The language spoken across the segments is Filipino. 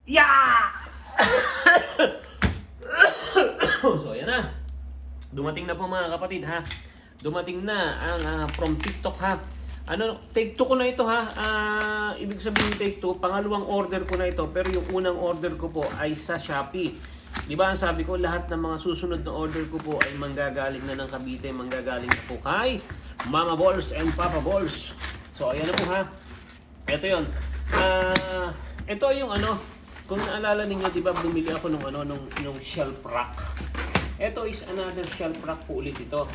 Yes! So, ayan na. Dumating na po mga kapatid ha. Dumating na ang from TikTok ha. Take 2 ko na ito ha. Ibig sabihin take 2, pangalawang order ko na ito. Pero yung unang order ko po ay sa Shopee. Di ba ang sabi ko, lahat ng mga susunod na order ko po ay manggagaling na ng Cavite, manggagaling na po kay Mama Balls and Papa Balls. So, ayan na po ha. Ito yun. Ito yung kung naalala ninyo, di ba bumili ako nung shelf rack. Ito is another shelf rack po ulit ito.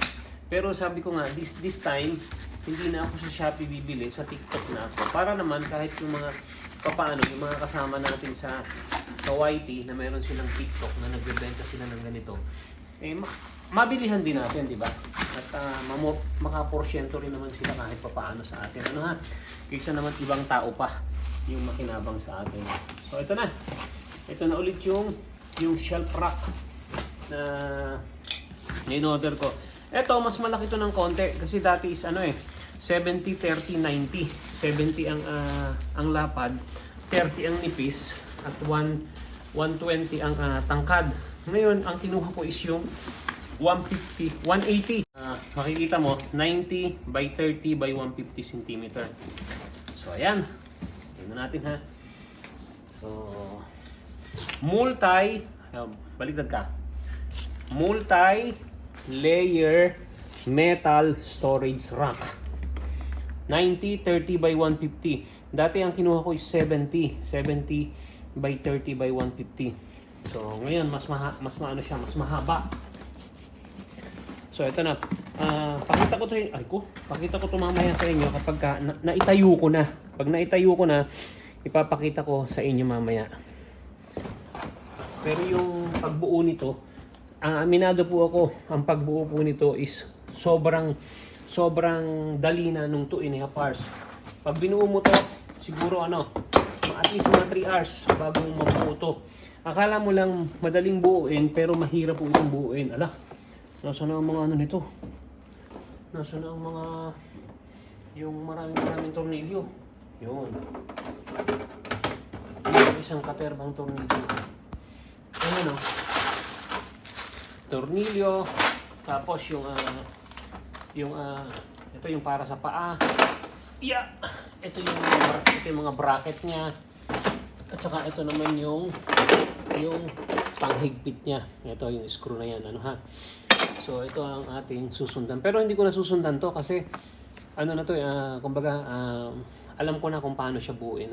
Pero sabi ko nga, this time, hindi na ako sa Shopee bibili, sa TikTok na ako. Para naman kahit yung mga yung mga kasama natin sa YT na meron silang TikTok na nagbebenta sila ng ganito, mabilihan din natin, di ba? At makaporsyento rin naman sila kahit papaano sa atin. Kaysa naman ibang tao pa yung makinabang sa atin. So ito na. Ito na ulit yung shelf rack na in-order ko. Ito, mas malaki to ng konti kasi dati is 70, 30, 90. 70 ang lapad, 30 ang nipis, at 120 ang tangkad. Ngayon, ang kinuha ko is yung 150, 180. Makikita mo, 90 by 30 by 150 cm. So, ayan. Tingnan natin ha. So, baliktad ka. Multi-layer metal storage rack. 90, 30 by 150. Dati ang kinuha ko is 70 by 30 by 150. So, ngayon mas mahaba. So, ito na. Pakita ko to mamaya sa inyo kapag naitayo ko na. Pag naitayo ko na, ipapakita ko sa inyo mamaya. Pero yung pagbuo nito, aminado po ako, ang pagbuo po nito is sobrang dali na nung 2.5 hours. Pag binuo mo to, siguro at least mga 3 hours bago mabuo to. Akala mo lang madaling buuin, pero mahirap po itong buuin. Nasaan na ang mga nito? Nasaan na ang mga yung maraming tornilyo? Yun. Yung isang katerbang tornilyo. Tornilyo, tapos ito yung para sa paa. Ito yung mga bracket niya. At saka ito naman yung panghigpit niya. Ito yung screw na yan, So ito ang ating susundan. Pero hindi ko na susundan to kasi kumbaga alam ko na kung paano siya buuin.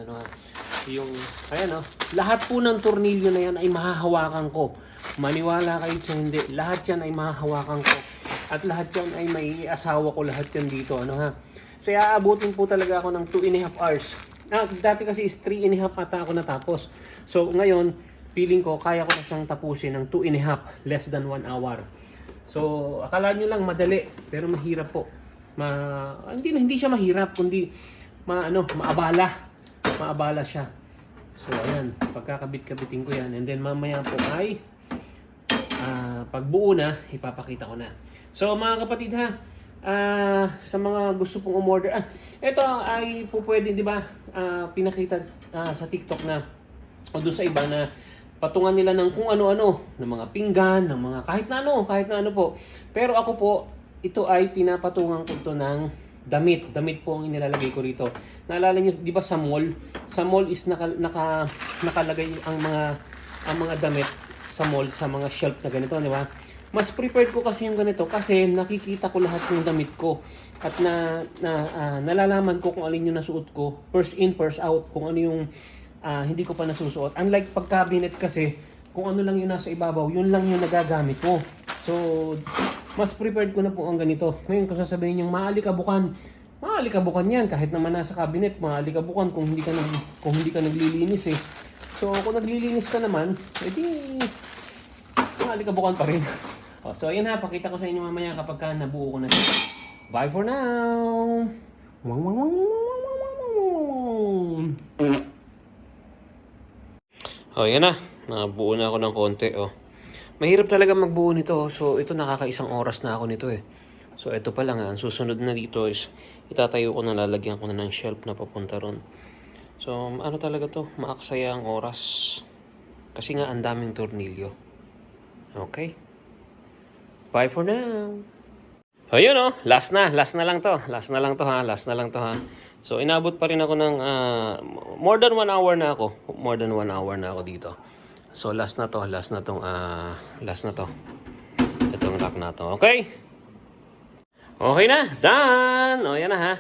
Lahat po ng tornilyo na yan ay mahahawakan ko. Maniwala kayo sa hindi, lahat yan ay mahahawakan ko. At lahat yan ay maiasawa ko lahat yan dito. So aabutin po talaga ako ng 2.5 hours. Dati kasi is 3.5 ata ako natapos. So ngayon, feeling ko kaya ko na siyang tapusin ng 2.5, less than 1 hour. So akala nyo lang madali, pero mahirap po. Hindi siya mahirap, kundi maabala siya. So ayan, pagkakabit-kabitin ko yan, and then mamaya po ay pagbuo na, ipapakita ko na. So mga kapatid ha, sa mga gusto pong umorder, ito ay po pwede, di ba, pinakita sa TikTok na o doon sa iba na patungan nila ng kung ano-ano, ng mga pinggan, ng mga kahit na ano po. Pero ako po, ito ay pinapatungan ko to ng damit po ang inilalagay ko rito. Naalala niyo, di ba sa mall is nakalagay ang mga damit sa mall sa mga shelf na ganito, di ba? Mas preferred ko kasi yung ganito kasi nakikita ko lahat ng damit ko at nalalaman ko kung alin yung nasuot ko, first in, first out, kung ano yung hindi ko pa nasusuot. Unlike pag cabinet kasi, kung ano lang yung nasa ibabaw, yun lang yung nagagamit ko. So, mas preferred ko na po ang ganito. Ngayon, kung sasabihin yung maalikabukan yan. Kahit naman nasa cabinet, maalikabukan kung hindi ka naglilinis eh. So, kung naglilinis ka naman, edi maalikabukan pa rin. So, ayun ha. Pakita ko sa inyo mamaya kapag nabuo ko na siya. Bye for now! Yan na. Nabuo na ako ng konti. Mahirap talaga magbuo nito. So, ito nakakaisang oras na ako nito eh. So, ito pa lang. Ang susunod na dito is itatayo ko na, lalagyan ko na ng shelf na papunta ron. So, talaga to? Maaksaya ang oras. Kasi nga, ang daming tornilyo. Okay? Bye for now. Ayun oh, last na lang to. Last na lang to ha. So inabot pa rin ako ng more than 1 hour na ako. More than 1 hour na ako dito. So last na to. Itong rack na to. Okay? Okay na. Done. O yan na ha.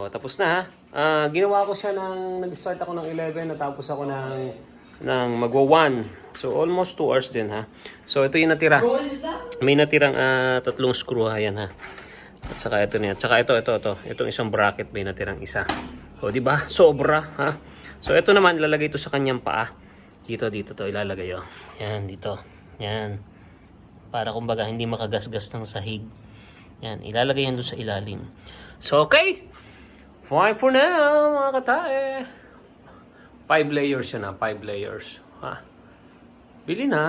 O tapos na ha. Ginawa ko siya nag-start ako ng 11, natapos ako ng magwa 1. So almost 2 hours din ha. So ito yung natira. May natirang 3 screw ha, yan ha. At saka ito niya. At saka ito. Itong isang bracket may natirang isa. O di ba? Sobra ha. So ito naman ilalagay ito sa kanyang paa. Dito to ilalagay oh. Yan dito. Yan. Para kumbaga hindi makagasgas ng sahig. Yan, ilalagay yan doon sa ilalim. So okay. Bye for now mga katae. 5 layers yan ha. 5 layers. Ha. Bili na!